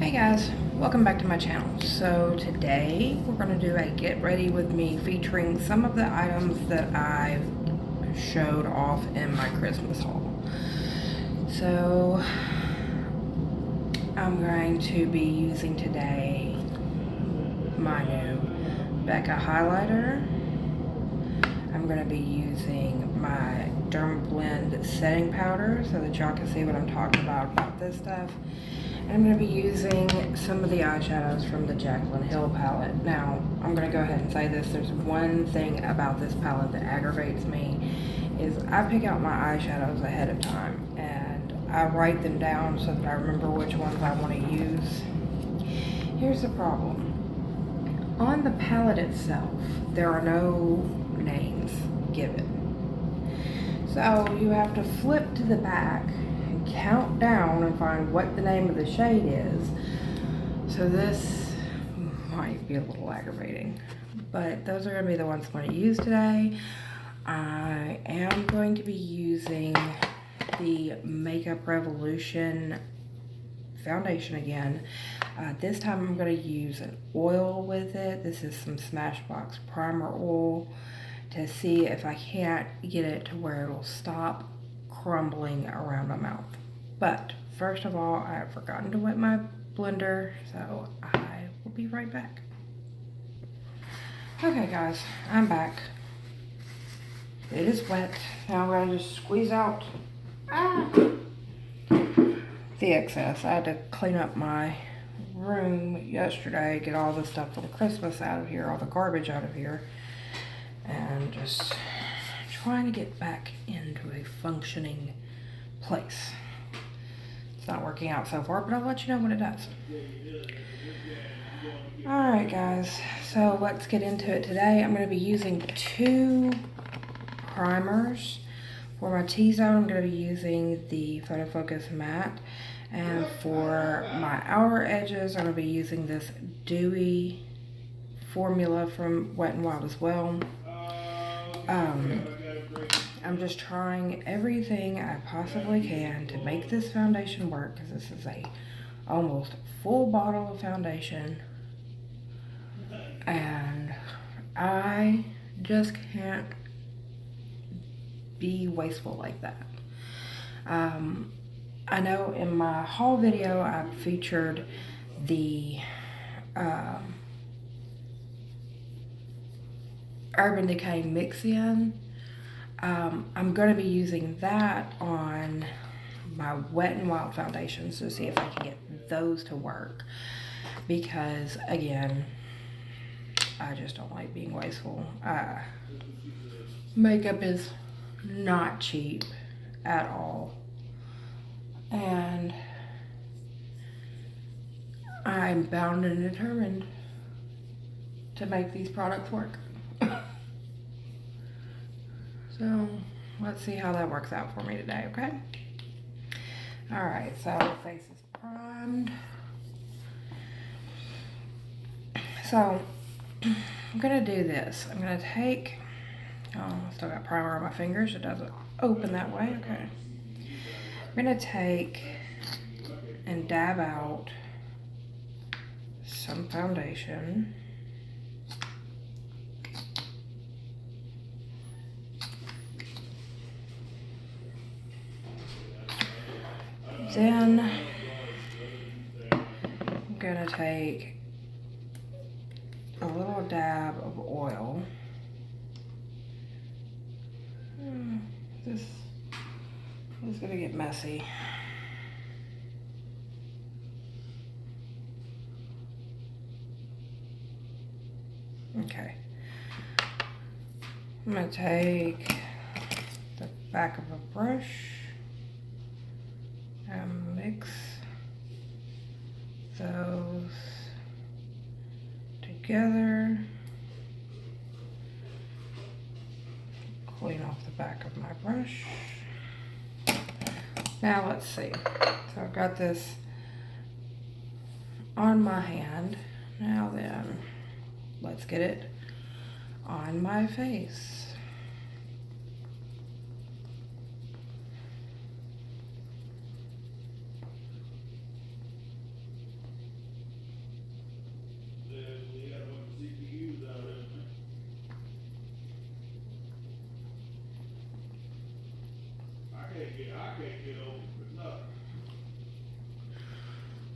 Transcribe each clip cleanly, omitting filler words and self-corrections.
Hey guys, welcome back to my channel. So today we're going to do a get ready with me featuring some of the items that I showed off in my Christmas haul. So I'm going to be using today my new Becca highlighter. I'm going to be using my Dermablend setting powder so that y'all can see what I'm talking about this stuff. And I'm going to be using some of the eyeshadows from the Jaclyn Hill palette. Now, I'm going to go ahead and say this. There's one thing about this palette that aggravates me is I pick out my eyeshadows ahead of time and I write them down so that I remember which ones I want to use. Here's the problem. On the palette itself, there are no names given. So you have to flip to the back and count down and find what the name of the shade is. So this might be a little aggravating, but those are going to be the ones I'm going to use today. I am going to be using the Makeup Revolution foundation again. This time I'm going to use an oil with it. This is some Smashbox primer oil to see if I can't get it to where it'll stop crumbling around my mouth. But first of all, I have forgotten to wet my blender, so I will be right back. Okay guys, I'm back. It is wet. Now I'm going to just squeeze out the excess. I had to clean up my room yesterday, get all the stuff from Christmas out of here, all the garbage out of here, and just trying to get back into a functioning place. It's not working out so far, but I'll let you know when it does. Alright guys, so let's get into it today. I'm going to be using two primers. For my T-zone, I'm going to be using the Photo Focus Matte. And for my outer edges, I'm going to be using this Dewy formula from Wet n Wild as well. I'm just trying everything I possibly can to make this foundation work, because this is a almost full bottle of foundation. And I just can't be wasteful like that. I know in my haul video I featured the Urban Decay Mix-In. I'm going to be using that on my Wet n Wild foundations to see if I can get those to work, because again, I just don't like being wasteful. Makeup is not cheap at all, and I'm bound and determined to make these products work. So let's see how that works out for me today, okay? Alright, so the face is primed. So I'm gonna do this. I'm gonna take, oh, I still got primer on my fingers. It doesn't open that way, okay. I'm gonna take and dab out some foundation. Then I'm gonna take a little dab of oil. This is gonna get messy. Okay. I'm gonna take the back of a brush and mix those together. Clean off the back of my brush. Now let's see. So I've got this on my hand. Now then, let's get it on my face.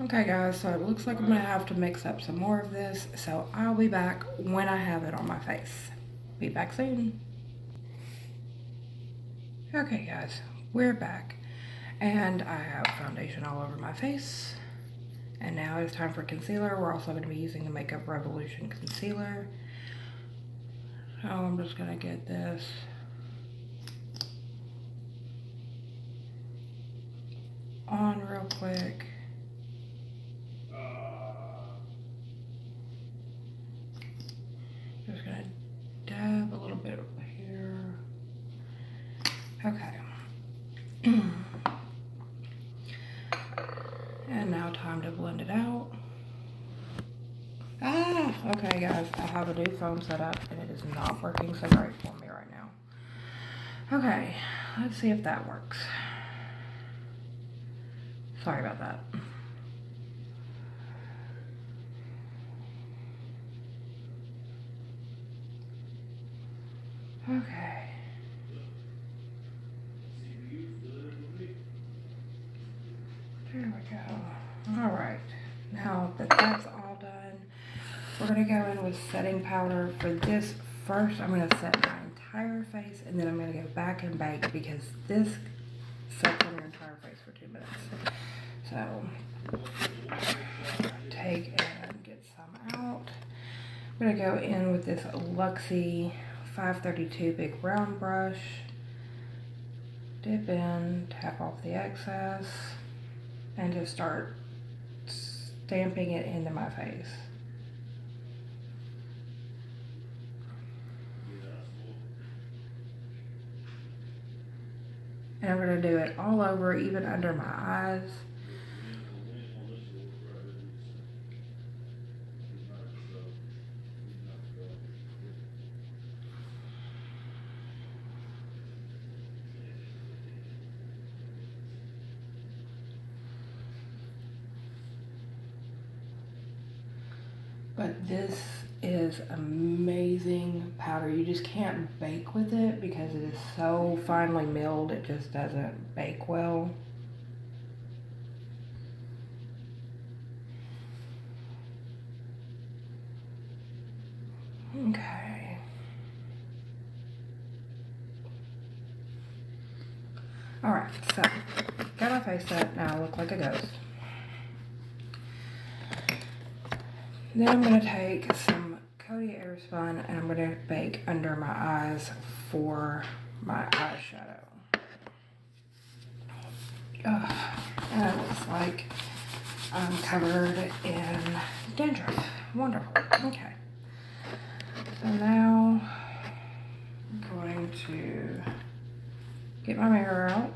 Okay guys, so it looks like I'm gonna have to mix up some more of this, so I'll be back when I have it on my face. Be back soon. Okay guys, we're back. And I have foundation all over my face. And now it's time for concealer. We're also gonna be using the Makeup Revolution concealer. So I'm just gonna get this on real quick. Just gonna dab a little bit over here. Okay. And now time to blend it out. Okay guys, I have a new phone set up and it is not working so great for me right now. Okay, let's see if that works. Sorry about that. Okay. There we go. All right. Now that that's all done, we're gonna go in with setting powder. For this first, I'm gonna set my entire face and then I'm gonna go back and bake because this sets on your entire face for 2 minutes. So, take and get some out. I'm gonna go in with this Luxie 532 big round brush. Dip in, tap off the excess, and just start stamping it into my face. And I'm gonna do it all over, even under my eyes. But this is amazing powder. You just can't bake with it because it is so finely milled, it just doesn't bake well. Okay. Alright, so got my face set. Now I look like a ghost. Then I'm going to take some Coty Airspun and I'm going to bake under my eyes for my eyeshadow. And it looks like I'm covered in dandruff. Wonderful. Okay. So now I'm going to get my mirror out.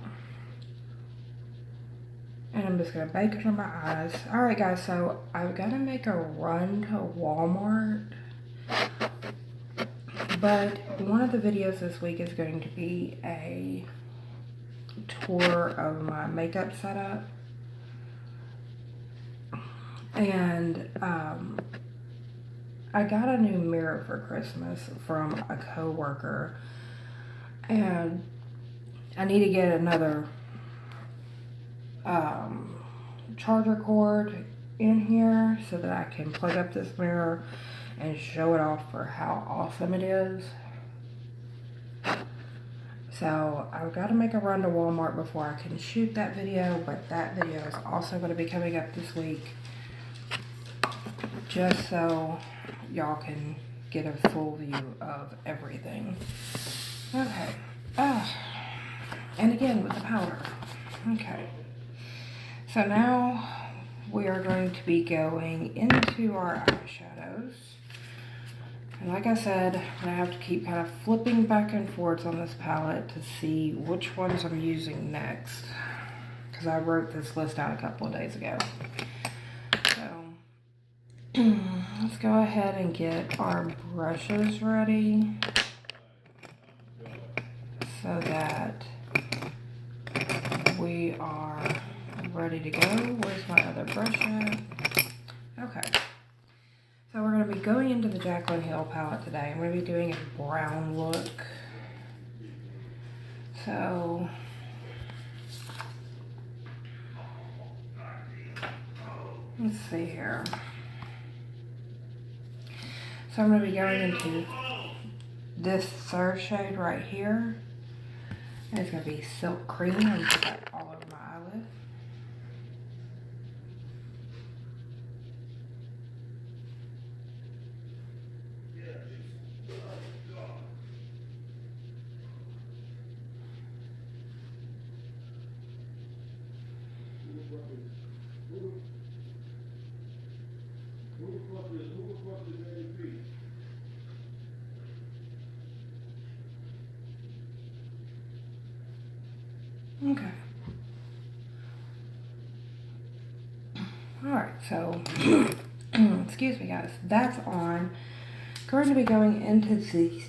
And I'm just gonna bake under my eyes. Alright guys, so I've got to make a run to Walmart. But one of the videos this week is going to be a tour of my makeup setup. And I got a new mirror for Christmas from a co-worker. And I need to get another charger cord in here so that I can plug up this mirror and show it off for how awesome it is. So I've got to make a run to Walmart before I can shoot that video, but that video is also going to be coming up this week just so y'all can get a full view of everything. Okay. And again with the powder. Okay. So now we are going to be going into our eyeshadows. And like I said, I'm going to have to keep kind of flipping back and forth on this palette to see which ones I'm using next. Because I wrote this list out a couple of days ago. So, let's go ahead and get our brushes ready. So that we are ready to go. Where's my other brush at? Okay. So we're going to be going into the Jaclyn Hill palette today. I'm going to be doing a brown look. So Let's see here. So I'm going to be going into this third shade right here. And it's going to be Silk Cream. I'm going to put that all over my eyelid. Okay. Alright, so, excuse me guys, that's on. Going to be going into the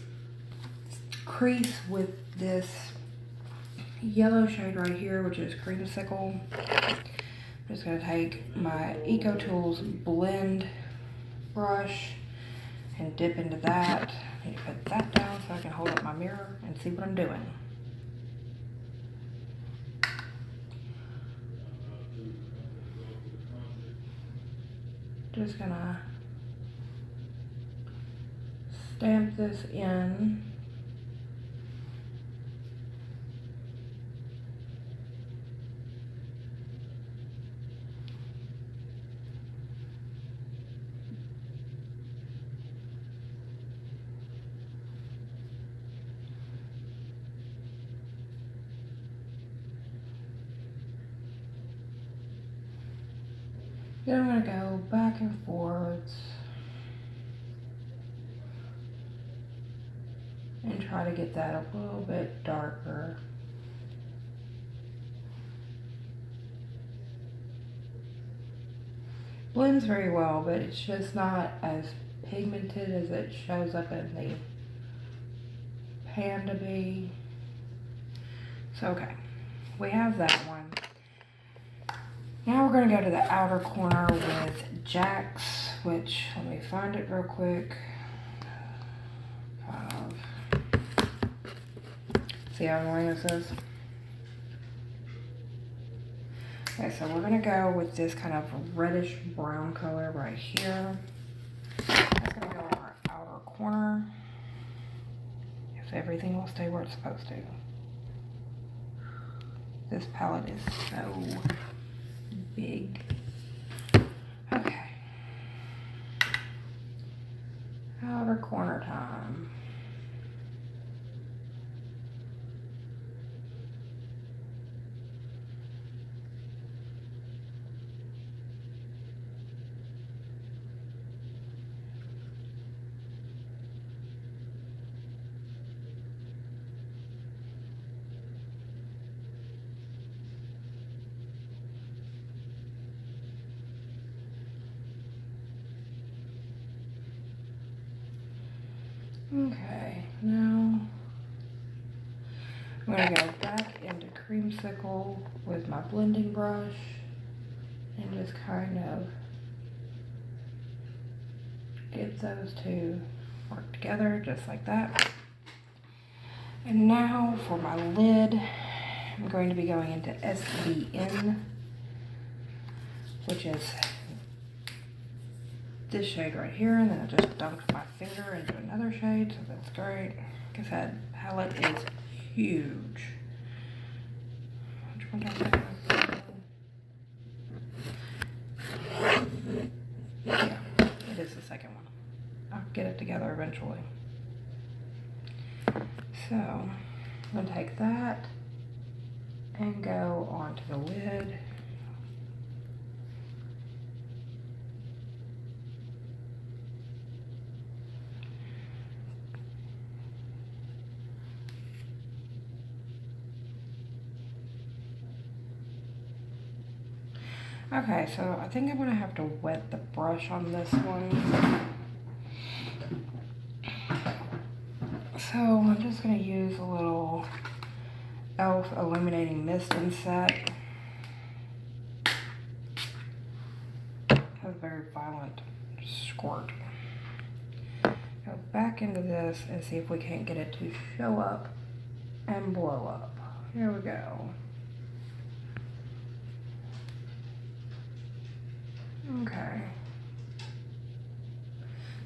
crease with this yellow shade right here, which is Creamsicle. I'm just going to take my EcoTools blend brush and dip into that. I need to put that down so I can hold up my mirror and see what I'm doing. Just gonna stamp this in. Then I'm gonna go back and forwards and try to get that a little bit darker. Blends very well, but it's just not as pigmented as it shows up in the pan to be. So okay, we have that one. Now we're going to go to the outer corner with Jax, which, let me find it real quick. 5. See how annoying this is? Okay, so we're going to go with this kind of reddish brown color right here. That's going to go on our outer corner. If everything will stay where it's supposed to. This palette is so big. Okay. Outer corner time. Okay, now I'm going to go back into Creamsicle with my blending brush and just kind of get those two work together just like that. And now for my lid, I'm going to be going into SBN, which is this shade right here, and then I just dumped my finger into another shade, so that's great. Like I said, palette is huge. Which one do I have? Yeah, it is the second one. I'll get it together eventually. So, I'm gonna take that and go onto the lid. Okay, so I think I'm gonna have to wet the brush on this one. So I'm just gonna use a little e.l.f. Illuminating Mist and Set. Has a very violent squirt. Go back into this and see if we can't get it to show up and blow up. Here we go.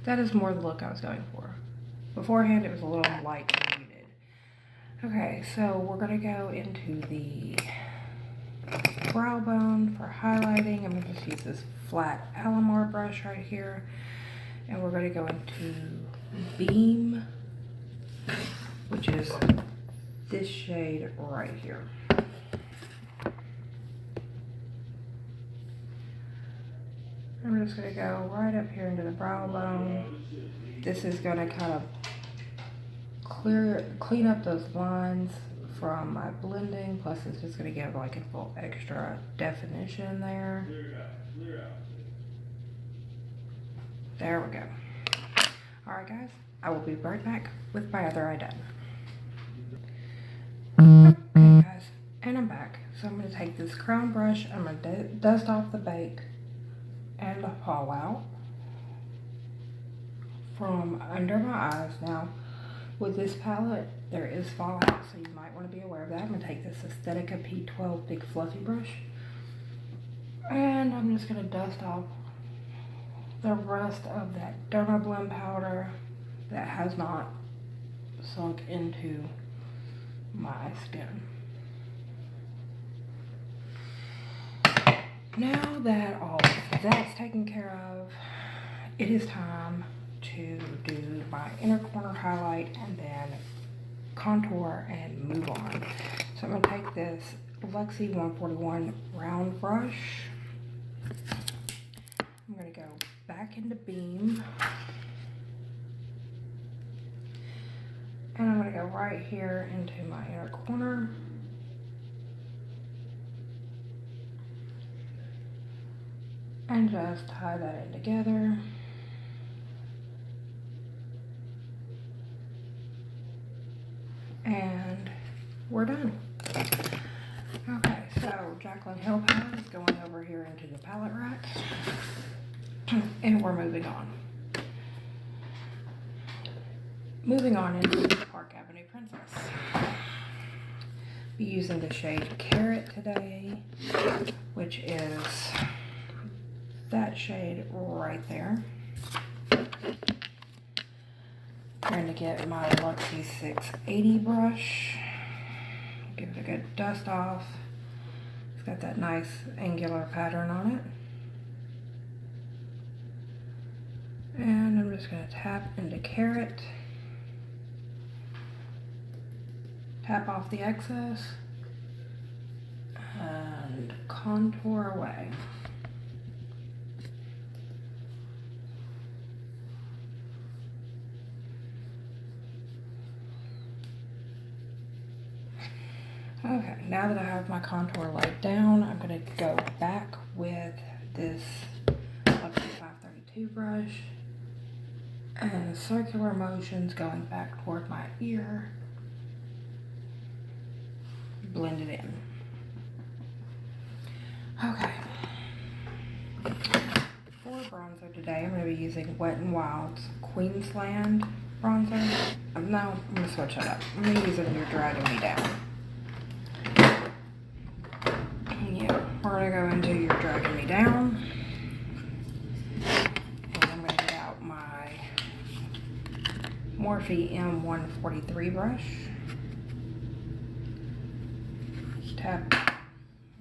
That is more the look I was going for. Beforehand, it was a little light and muted. Okay, so we're gonna go into the brow bone for highlighting. I'm gonna just use this flat Alamar brush right here. And we're gonna go into Beam, which is this shade right here. I'm just gonna go right up here into the brow bone. This is gonna kind of clean up those lines from my blending, plus it's just gonna give like a little extra definition there. There we go. All right, guys, I will be right back with my other eye done. Okay, guys, and I'm back. So I'm gonna take this crown brush, I'm gonna dust off the bake and the fallout from under my eyes. Now, with this palette, there is fallout, so you might want to be aware of that. I'm going to take this Aesthetica P12 Big Fluffy Brush, and I'm just going to dust off the rest of that Dermablend powder that has not sunk into my skin. Now that all of that's taken care of, it is time to do my inner corner highlight and then contour and move on. So I'm going to take this Luxie 141 round brush. I'm going to go back into Beam. And I'm going to go right here into my inner corner. And just tie that in together. And we're done. Okay, so Jaclyn Hill palette is going over here into the palette rack. And we're moving on. Moving on into Park Avenue Princess. Be using the shade Carrot today, which is that shade right there. Trying to get my Luxie 680 brush. Give it a good dust off. It's got that nice angular pattern on it. And I'm just going to tap into Carrot. Tap off the excess. And contour away. Okay, now that I have my contour laid down, I'm going to go back with this Luxie 532 brush and circular motions going back toward my ear. Blend it in. Okay. For bronzer today, I'm going to be using Wet n Wild's Queensland bronzer. No, I'm going to switch it up. I'm going to use You're Dragging Me Down. We're going to go into You're Dragging Me Down. And I'm going to get out my Morphe M143 brush. Tap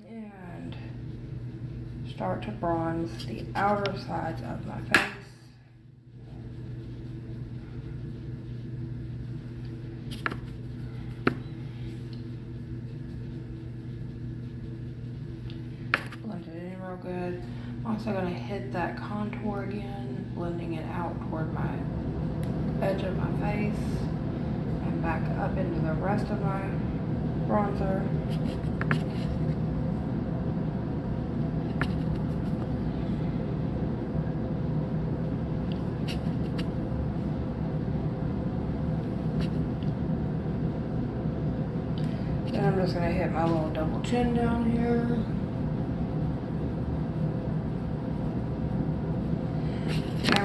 and start to bronze the outer sides of my face. Good. I'm also going to hit that contour again, blending it out toward my edge of my face and back up into the rest of my bronzer. Then I'm just going to hit my little double chin down here.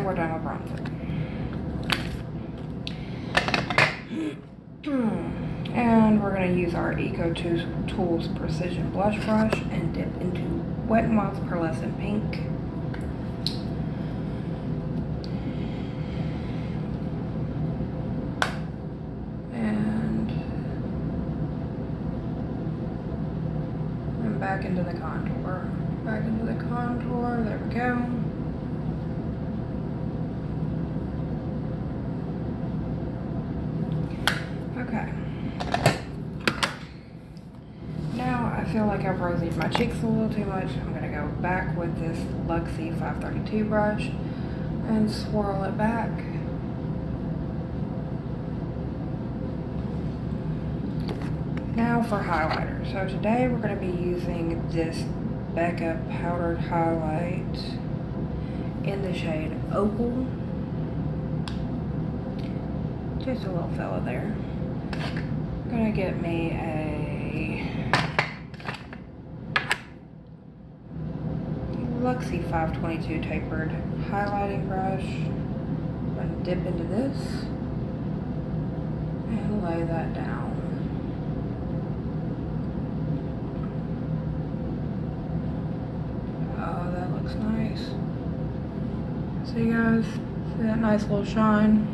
We're done with bronzer. And we're going to use our Eco Tools Precision Blush Brush and dip into Wet n Wild's Pearlescent Pink. go. Okay. Now I feel like I've rosied my cheeks a little too much. I'm going to go back with this Luxie 532 brush and swirl it back. Now for highlighter. So today we're going to be using this Becca powdered highlight in the shade Opal. Just a little fella there. I'm going to get me a Luxie 522 tapered highlighting brush. I'm going to dip into this and lay that down. Oh, that looks nice. See guys, see that nice little shine?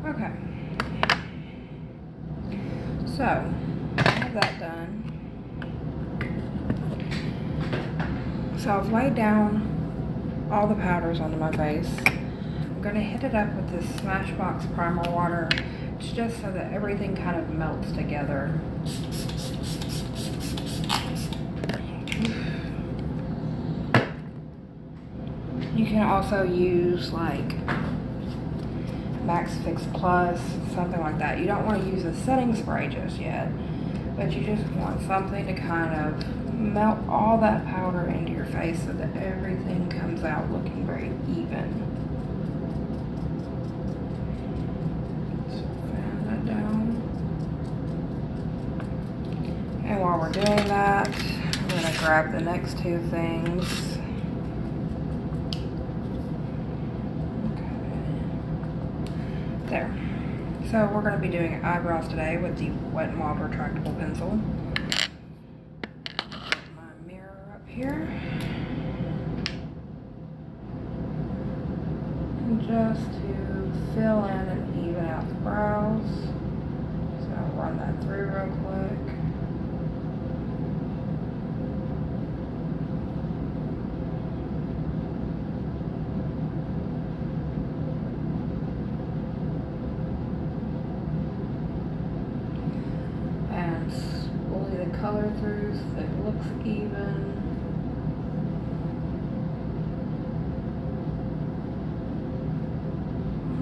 Okay, so I have that done. So I've laid down all the powders onto my face. I'm going to hit it up with this Smashbox primer water. It's just so that everything kind of melts together. You can also use like Max Fix Plus, something like that. You don't want to use a setting spray just yet, but you just want something to kind of melt all that powder into your face so that everything comes out looking very even. So fan that down. And while we're doing that, I'm going to grab the next two things. There. So we're going to be doing eyebrows today with the Wet n Wild retractable pencil. Put my mirror up here. And just to fill in and even out the brows. So I'll run that through real quick. Color through so that it looks even.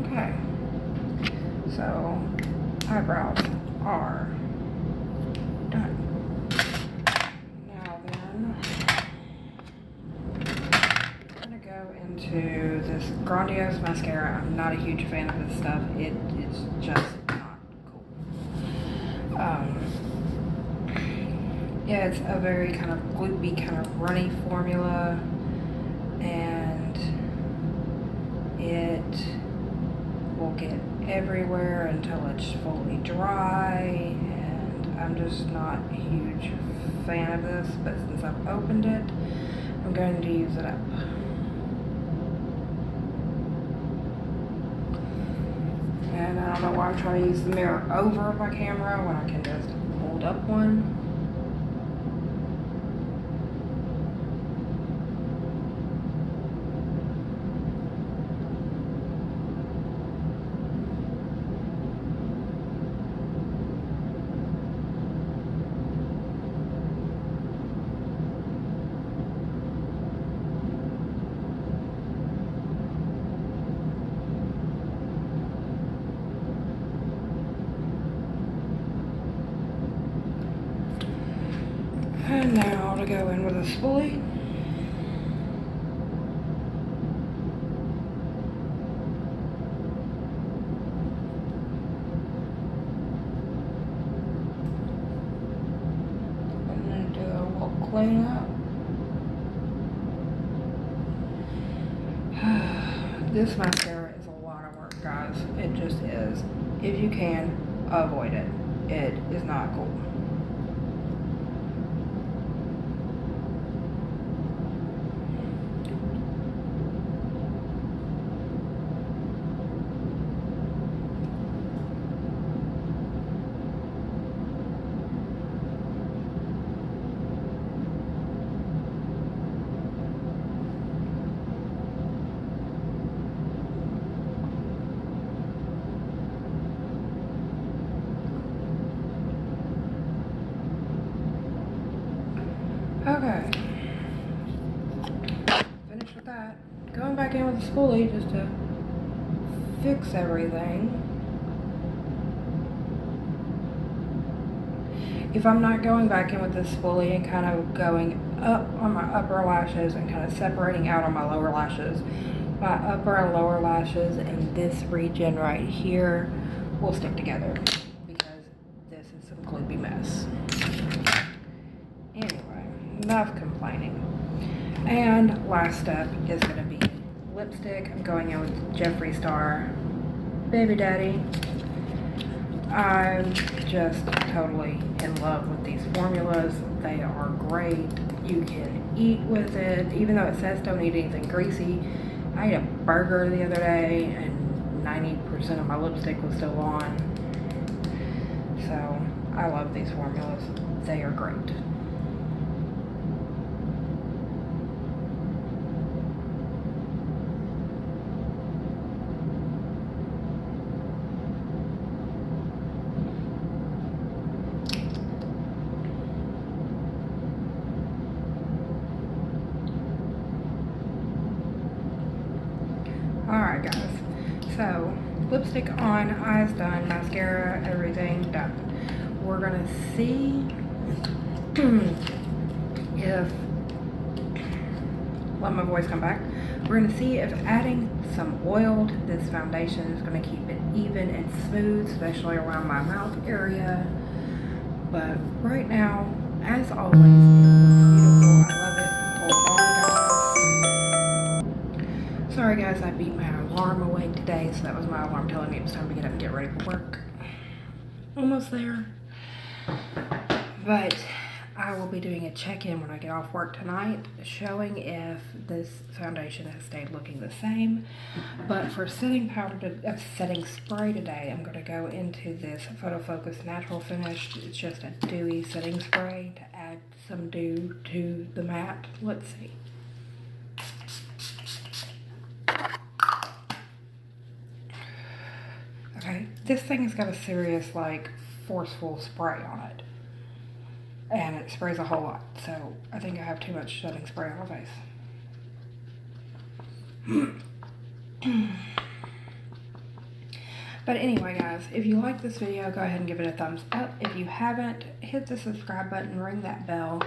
Okay, so eyebrows are done. Now then, I'm gonna go into this Grandiose mascara. I'm not a huge fan of this stuff. It's just not cool. Yeah, it's a very kind of gloopy, kind of runny formula, and it will get everywhere until it's fully dry, and I'm just not a huge fan of this, but since I've opened it, I'm going to use it up. And I don't know why I'm trying to use the mirror over my camera when I can just hold up one. And now to go in with a spoolie. And then do a little cleanup. This mascara is a lot of work, guys. It just is. If you can, avoid it. It is not cool. Okay. Finished with that. Going back in with the spoolie just to fix everything. If I'm not going back in with the spoolie and kind of going up on my upper lashes and kind of separating out on my lower lashes, my upper and lower lashes and this region right here will stick together because this is some gloopy mess. Anyway, enough complaining. And last step is going to be lipstick. I'm going in with Jeffree Star Baby Daddy. I'm just totally in love with these formulas. They are great. You can eat with it, even though it says don't eat anything greasy. I ate a burger the other day and 90% of my lipstick was still on. So I love these formulas. They are great. Alright guys, so lipstick on, eyes done, mascara, everything done. We're gonna see if, let my voice come back, we're gonna see if adding some oil to this foundation is gonna keep it even and smooth, especially around my mouth area. But right now, as always, it looks beautiful. I love it. Hold on, guys. Sorry guys, I beat my alarm awake today, so that was my alarm telling me it was time to get up and get ready for work. Almost there. But I will be doing a check-in when I get off work tonight, showing if this foundation has stayed looking the same. But for setting setting spray today, I'm going to go into this Photo Focus Natural Finish. It's just a dewy setting spray to add some dew to the matte. Let's see. Okay, this thing has got a serious, like, forceful spray on it. And it sprays a whole lot, so I think I have too much setting spray on my face. But anyway guys, if you like this video, go ahead and give it a thumbs up. If you haven't, hit the subscribe button, ring that bell,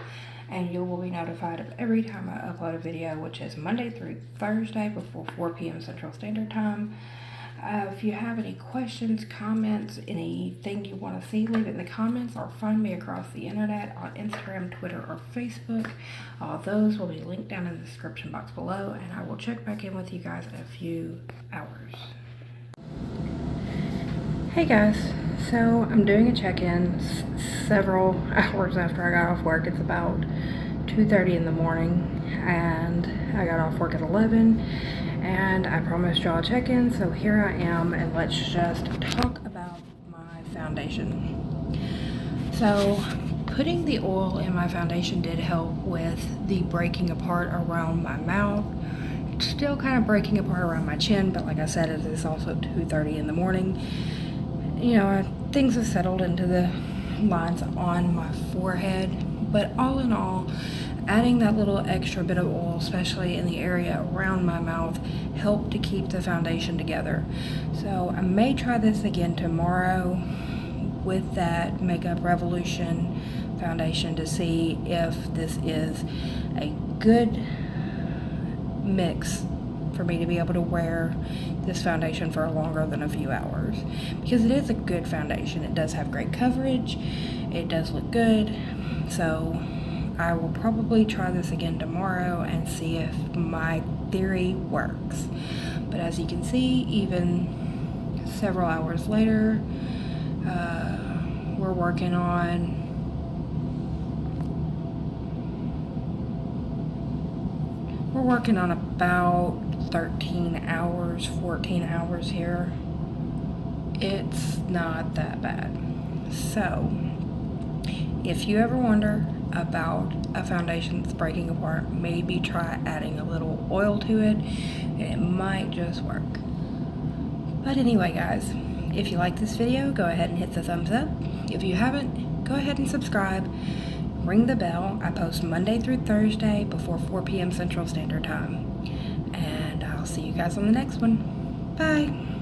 and you will be notified of every time I upload a video, which is Monday through Thursday before 4 p.m. Central Standard Time. If you have any questions, comments, anything you want to see, leave it in the comments or find me across the internet on Instagram, Twitter, or Facebook. All those will be linked down in the description box below, and I will check back in with you guys in a few hours. Hey guys, so I'm doing a check-in several hours after I got off work. It's about 2:30 in the morning, and I got off work at 11. And I promised y'all a check-in, so here I am, and let's just talk about my foundation. So, putting the oil in my foundation did help with the breaking apart around my mouth. Still kind of breaking apart around my chin, but like I said, it is also 2:30 in the morning. You know, things have settled into the lines on my forehead, but all in all, adding that little extra bit of oil, especially in the area around my mouth, helped to keep the foundation together. So I may try this again tomorrow with that Makeup Revolution foundation to see if this is a good mix for me to be able to wear this foundation for longer than a few hours. Because it is a good foundation. It does have great coverage. It does look good. So I will probably try this again tomorrow and see if my theory works. But as you can see, even several hours later, we're working on about 13 hours, 14 hours here. It's not that bad. So, if you ever wonder about a foundation that's breaking apart, maybe try adding a little oil to it, and it might just work. But anyway guys, if you like this video, go ahead and hit the thumbs up. If you haven't, go ahead and subscribe. ring the bell. I post Monday through Thursday before 4 p.m. Central Standard Time. And I'll see you guys on the next one. Bye.